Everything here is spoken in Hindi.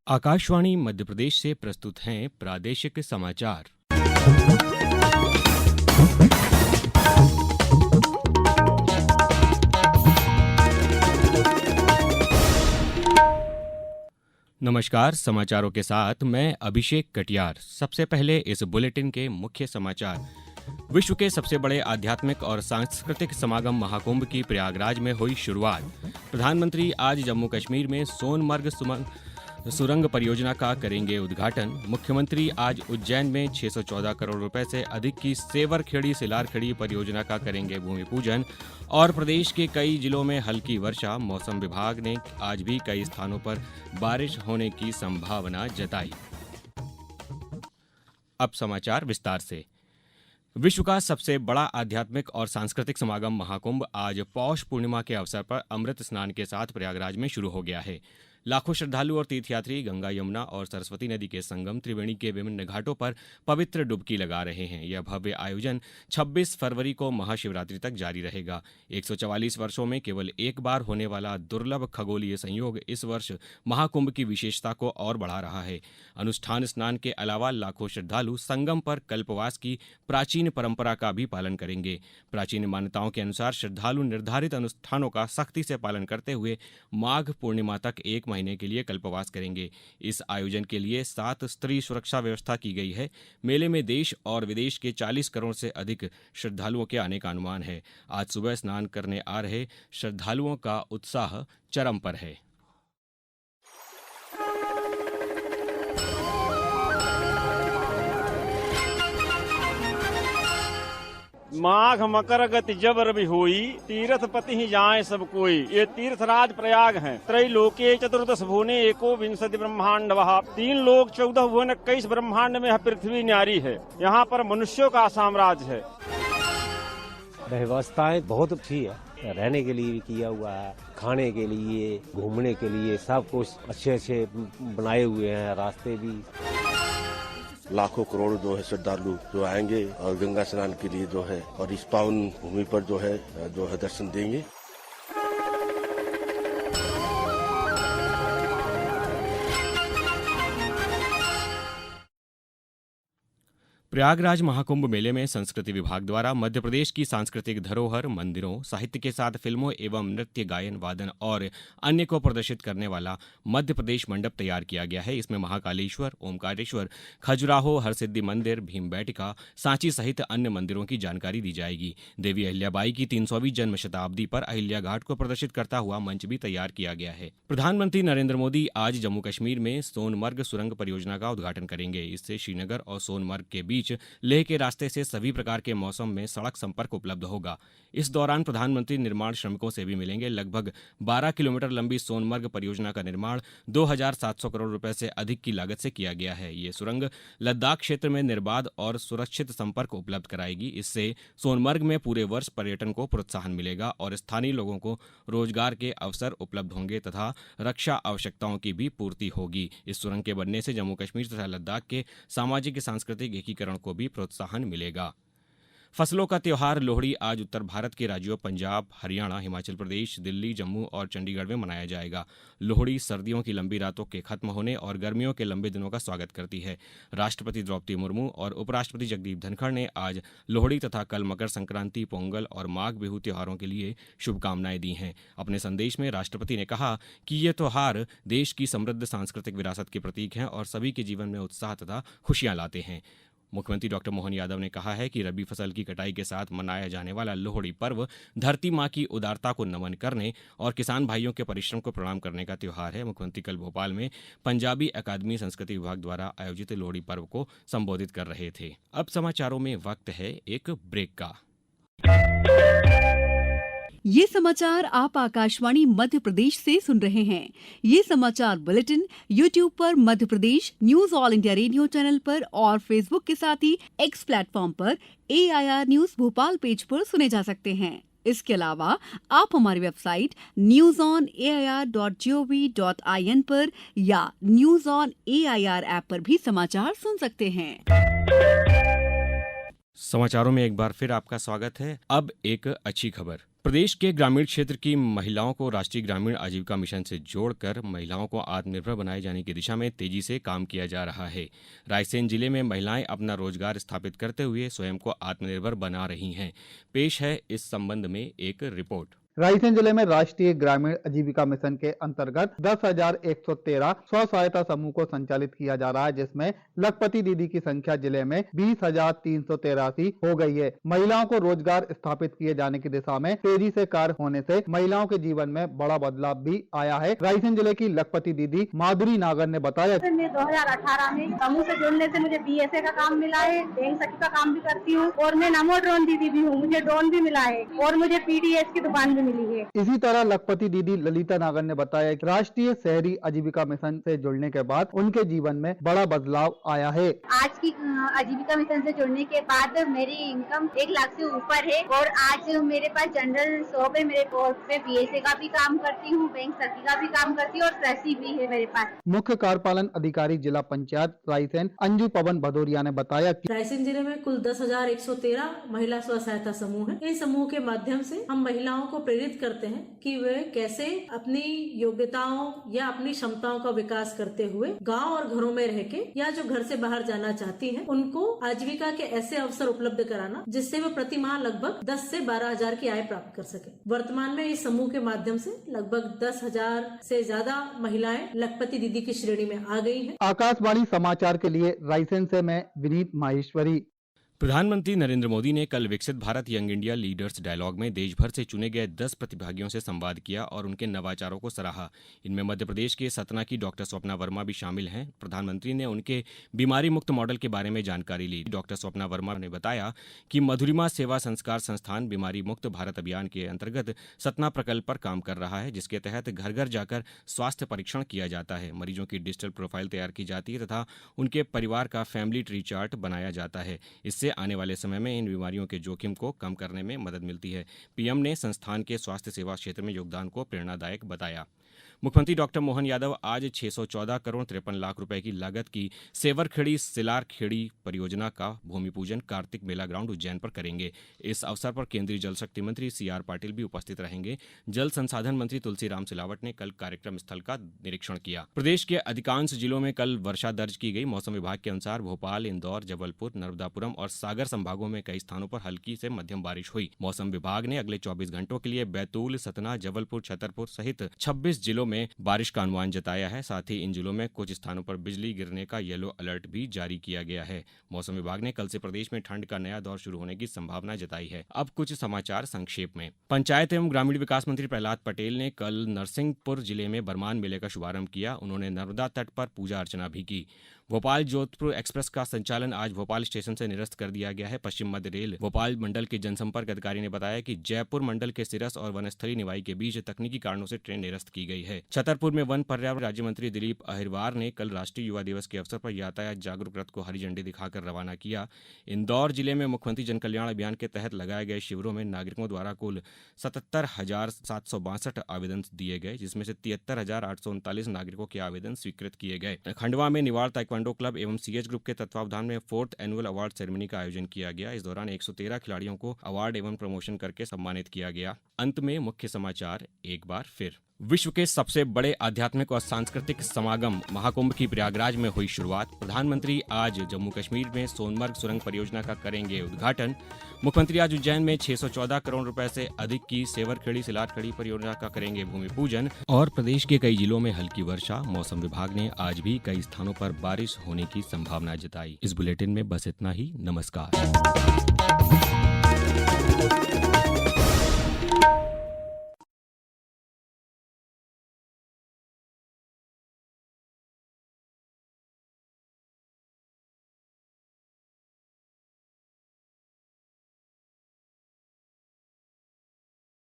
आकाशवाणी मध्य प्रदेश से प्रस्तुत हैं प्रादेशिक समाचार। नमस्कार, समाचारों के साथ मैं अभिषेक कटियार। सबसे पहले इस बुलेटिन के मुख्य समाचार। विश्व के सबसे बड़े आध्यात्मिक और सांस्कृतिक समागम महाकुंभ की प्रयागराज में हुई शुरुआत। प्रधानमंत्री आज जम्मू कश्मीर में सोनमर्ग सुरंग परियोजना का करेंगे उद्घाटन। मुख्यमंत्री आज उज्जैन में 614 करोड़ रुपए से अधिक की सेवरखेड़ी सिलारखेड़ी परियोजना का करेंगे भूमि पूजन। और प्रदेश के कई जिलों में हल्की वर्षा। मौसम विभाग ने आज भी कई स्थानों पर बारिश होने की संभावना जताई। अब समाचार विस्तार से। विश्व का सबसे बड़ा आध्यात्मिक और सांस्कृतिक समागम महाकुंभ आज पौष पूर्णिमा के अवसर पर अमृत स्नान के साथ प्रयागराज में शुरू हो गया है। लाखों श्रद्धालु और तीर्थयात्री गंगा, यमुना और सरस्वती नदी के संगम त्रिवेणी के विभिन्न घाटों पर पवित्र डुबकी लगा रहे हैं। यह भव्य आयोजन 26 फरवरी को महाशिवरात्रि तक जारी रहेगा। 144 वर्षों में केवल एक बार होने वाला दुर्लभ खगोलीय संयोग इस वर्ष महाकुंभ की विशेषता को और बढ़ा रहा है। अनुष्ठान स्नान के अलावा लाखों श्रद्धालु संगम पर कल्पवास की प्राचीन परंपरा का भी पालन करेंगे। प्राचीन मान्यताओं के अनुसार श्रद्धालु निर्धारित अनुष्ठानों का सख्ती से पालन करते हुए माघ पूर्णिमा तक एक महीने के लिए कल्पवास करेंगे। इस आयोजन के लिए 7 स्तरीय सुरक्षा व्यवस्था की गई है। मेले में देश और विदेश के 40 करोड़ से अधिक श्रद्धालुओं के आने का अनुमान है। आज सुबह स्नान करने आ रहे श्रद्धालुओं का उत्साह चरम पर है। माघ मकर गति जब रवि होई, तीर्थ पति ही जाए सब कोई। ये तीर्थराज प्रयाग है। त्रैलोके चतुर्दश भुवने एको विंशति ब्रह्मांड वहा। 3 लोक 14 भुवन 21 ब्रह्मांड में पृथ्वी न्यारी है। यहाँ पर मनुष्यों का साम्राज्य है। व्यवस्थाएं बहुत अच्छी है, रहने के लिए भी किया हुआ है, खाने के लिए, घूमने के लिए सब कुछ अच्छे बनाए हुए हैं। रास्ते भी लाखों करोड़ जो है श्रद्धालु जो आएंगे और गंगा स्नान के लिए जो है और इस पावन भूमि पर जो है दर्शन देंगे। प्रयागराज महाकुंभ मेले में संस्कृति विभाग द्वारा मध्य प्रदेश की सांस्कृतिक धरोहर, मंदिरों, साहित्य के साथ फिल्मों एवं नृत्य, गायन, वादन और अन्य को प्रदर्शित करने वाला मध्य प्रदेश मंडप तैयार किया गया है। इसमें महाकालेश्वर, ओमकारेश्वर, खजुराहो, हरसिद्धि मंदिर, भीमबेटका, सांची सहित अन्य मंदिरों की जानकारी दी जाएगी। देवी अहिल्याबाई की 300वीं जन्म शताब्दी पर अहिल्या घाट को प्रदर्शित करता हुआ मंच भी तैयार किया गया है। प्रधानमंत्री नरेंद्र मोदी आज जम्मू कश्मीर में सोनमर्ग सुरंग परियोजना का उद्घाटन करेंगे। इससे श्रीनगर और सोनमर्ग के बीच लेह के रास्ते से सभी प्रकार के मौसम में सड़क संपर्क उपलब्ध होगा। इस दौरान प्रधानमंत्री निर्माण श्रमिकों से भी मिलेंगे। लगभग 12 किलोमीटर लंबी सोनमर्ग परियोजना का निर्माण 2700 करोड़ रुपए से अधिक की लागत से किया गया है। ये सुरंग लद्दाख क्षेत्र में निर्बाध और सुरक्षित संपर्क उपलब्ध कराएगी। इससे सोनमर्ग में पूरे वर्ष पर्यटन को प्रोत्साहन मिलेगा और स्थानीय लोगों को रोजगार के अवसर उपलब्ध होंगे तथा रक्षा आवश्यकताओं की भी पूर्ति होगी। इस सुरंग के बनने से जम्मू कश्मीर तथा लद्दाख के सामाजिक सांस्कृतिक एकीकरण को भी प्रोत्साहन मिलेगा। फसलों का त्योहार लोहड़ी आज उत्तर भारत के राज्यों पंजाब, हरियाणा, हिमाचल प्रदेश, दिल्ली, जम्मू और चंडीगढ़ में मनाया जाएगा। लोहड़ी सर्दियों की लंबी रातों के खत्म होने और गर्मियों के लंबे दिनों का स्वागत करती है। राष्ट्रपति द्रौपदी मुर्मू और उपराष्ट्रपति जगदीप धनखड़ ने आज लोहड़ी तथा कल मकर संक्रांति, पोंगल और माघ बिहू त्योहारों के लिए शुभकामनाएं दी हैं। अपने संदेश में राष्ट्रपति ने कहा कि ये त्योहार देश की समृद्ध सांस्कृतिक विरासत के प्रतीक हैं और सभी के जीवन में उत्साह तथा खुशियां लाते हैं। मुख्यमंत्री डॉक्टर मोहन यादव ने कहा है कि रबी फसल की कटाई के साथ मनाया जाने वाला लोहड़ी पर्व धरती माँ की उदारता को नमन करने और किसान भाइयों के परिश्रम को प्रणाम करने का त्योहार है। मुख्यमंत्री कल भोपाल में पंजाबी अकादमी संस्कृति विभाग द्वारा आयोजित लोहड़ी पर्व को संबोधित कर रहे थे। अब समाचारों में वक्त है एक ब्रेक का। ये समाचार आप आकाशवाणी मध्य प्रदेश से सुन रहे हैं। ये समाचार बुलेटिन YouTube पर Madhya Pradesh news all India radio channel पर और फेसबुक के साथ ही एक्स प्लेटफॉर्म पर AIR न्यूज भोपाल पेज पर सुने जा सकते हैं। इसके अलावा आप हमारी वेबसाइट newsonair.gov.in पर या न्यूज ऑन AIR ऐप पर भी समाचार सुन सकते हैं। समाचारों में एक बार फिर आपका स्वागत है। अब एक अच्छी खबर। प्रदेश के ग्रामीण क्षेत्र की महिलाओं को राष्ट्रीय ग्रामीण आजीविका मिशन से जोड़कर महिलाओं को आत्मनिर्भर बनाए जाने की दिशा में तेजी से काम किया जा रहा है। रायसेन जिले में महिलाएं अपना रोजगार स्थापित करते हुए स्वयं को आत्मनिर्भर बना रही हैं। पेश है इस संबंध में एक रिपोर्ट। रायसेन जिले में राष्ट्रीय ग्रामीण आजीविका मिशन के अंतर्गत 10,113 स्व सहायता समूह को संचालित किया जा रहा है, जिसमें लखपति दीदी की संख्या जिले में 20,383 हो गई है। महिलाओं को रोजगार स्थापित किए जाने की दिशा में तेजी से कार्य होने से महिलाओं के जीवन में बड़ा बदलाव भी आया है। रायसेन जिले की लखपति दीदी माधुरी नागर ने बताया, 2018 में समूह से जुड़ने से मुझे BSA का काम मिला है, बैंक सखी का काम भी करती हूँ और मैं नमो ड्रोन दीदी भी हूँ, मुझे ड्रोन भी मिला है और मुझे PDS की दुकान भी मिली है। इसी तरह लखपति दीदी ललिता नागर ने बताया कि राष्ट्रीय शहरी आजीविका मिशन से जुड़ने के बाद उनके जीवन में बड़ा बदलाव आया है। आज की आजीविका मिशन से जुड़ने के बाद मेरी इनकम 1 लाख से ऊपर है और आज मेरे पास जनरल शॉप है, मेरे पे BSA का भी काम करती हूँ, बैंक सखी का भी काम करती हूँ और कृषि भी है मेरे पास। मुख्य कार्यपालन अधिकारी जिला पंचायत रायसेन अंजू पवन भदौरिया ने बताया कि रायसेन जिले में कुल 10,113 महिला स्व सहायता समूह है। इन समूह के माध्यम से हम महिलाओं को प्रेरित करते हैं कि वे कैसे अपनी योग्यताओं या अपनी क्षमताओं का विकास करते हुए गांव और घरों में रह के या जो घर से बाहर जाना चाहती हैं, उनको आजीविका के ऐसे अवसर उपलब्ध कराना जिससे वे प्रति माह लगभग 10 से 12 हजार की आय प्राप्त कर सके। वर्तमान में इस समूह के माध्यम से लगभग 10,000 से ज्यादा महिलाएं लखपति दीदी की श्रेणी में आ गई हैं। आकाशवाणी समाचार के लिए रायसेन से मैं विनीत माहेश्वरी। प्रधानमंत्री नरेंद्र मोदी ने कल Viksit Bharat young India leaders dialogue में देश भर से चुने गए 10 प्रतिभागियों से संवाद किया और उनके नवाचारों को सराहा। इनमें मध्य प्रदेश के सतना की डॉक्टर स्वप्ना वर्मा भी शामिल हैं। प्रधानमंत्री ने उनके बीमारी मुक्त मॉडल के बारे में जानकारी ली। डॉक्टर स्वप्ना वर्मा ने बताया कि मधुरिमा सेवा संस्कार संस्थान बीमारी मुक्त भारत अभियान के अंतर्गत सतना प्रकल्प पर काम कर रहा है, जिसके तहत घर घर जाकर स्वास्थ्य परीक्षण किया जाता है, मरीजों की डिजिटल प्रोफाइल तैयार की जाती है तथा उनके परिवार का फैमिली ट्री चार्ट बनाया जाता है। इससे आने वाले समय में इन बीमारियों के जोखिम को कम करने में मदद मिलती है। पीएम ने संस्थान के स्वास्थ्य सेवा क्षेत्र में योगदान को प्रेरणादायक बताया। मुख्यमंत्री डॉक्टर मोहन यादव आज 614 करोड़ 53 लाख रुपए की लागत की सेवरखेड़ी सिलार खेड़ी परियोजना का भूमि पूजन कार्तिक मेला ग्राउंड उज्जैन पर करेंगे। इस अवसर पर केंद्रीय जल शक्ति मंत्री CR पाटिल भी उपस्थित रहेंगे। जल संसाधन मंत्री तुलसीराम सिलावट ने कल कार्यक्रम स्थल का निरीक्षण किया। प्रदेश के अधिकांश जिलों में कल वर्षा दर्ज की गई। मौसम विभाग के अनुसार भोपाल, इंदौर, जबलपुर, नर्मदापुरम और सागर संभागों में कई स्थानों पर हल्की से मध्यम बारिश हुई। मौसम विभाग ने अगले 24 घंटों के लिए बैतूल, सतना, जबलपुर, छतरपुर सहित 26 जिलों में बारिश का अनुमान जताया है। साथ ही इन जिलों में कुछ स्थानों पर बिजली गिरने का येलो अलर्ट भी जारी किया गया है। मौसम विभाग ने कल से प्रदेश में ठंड का नया दौर शुरू होने की संभावना जताई है। अब कुछ समाचार संक्षेप में। पंचायत एवं ग्रामीण विकास मंत्री प्रहलाद पटेल ने कल नरसिंहपुर जिले में बरमान मेले का शुभारंभ किया। उन्होंने नर्मदा तट पर पूजा अर्चना भी की। भोपाल जोधपुर एक्सप्रेस का संचालन आज भोपाल स्टेशन से निरस्त कर दिया गया है। पश्चिम मध्य रेल भोपाल मंडल के जनसंपर्क अधिकारी ने बताया कि जयपुर मंडल के सिरस और वनस्थली निवाई के बीच तकनीकी कारणों से ट्रेन निरस्त की गई है। छतरपुर में वन पर्यावरण राज्य मंत्री दिलीप अहिरवार ने कल राष्ट्रीय युवा दिवस के अवसर पर यातायात जागरूक रथ को हरी झंडी दिखाकर रवाना किया। इंदौर जिले में मुख्यमंत्री जन कल्याण अभियान के तहत लगाए गए शिविरों में नागरिकों द्वारा कुल 77,762 आवेदन दिए गए, जिसमें से 73,839 नागरिकों के आवेदन स्वीकृत किए गए। खंडवा में निवाड़ ताइक्वांडो क्लब एवं CH ग्रुप के तत्वावधान में 4th एनुअल अवार्ड सेरेमनी का आयोजन किया गया। इस दौरान 113 खिलाड़ियों को अवार्ड एवं प्रमोशन करके सम्मानित किया गया। अंत में मुख्य समाचार एक बार फिर। विश्व के सबसे बड़े आध्यात्मिक और सांस्कृतिक समागम महाकुंभ की प्रयागराज में हुई शुरुआत। प्रधानमंत्री आज जम्मू कश्मीर में सोनमर्ग सुरंग परियोजना का करेंगे उद्घाटन। मुख्यमंत्री आज उज्जैन में 614 करोड़ रुपए से अधिक की सेवरखेड़ी सिलारखेड़ी परियोजना का करेंगे भूमि पूजन। और प्रदेश के कई जिलों में हल्की वर्षा। मौसम विभाग ने आज भी कई स्थानों पर बारिश होने की संभावना जताई। इस बुलेटिन में बस इतना ही। नमस्कार।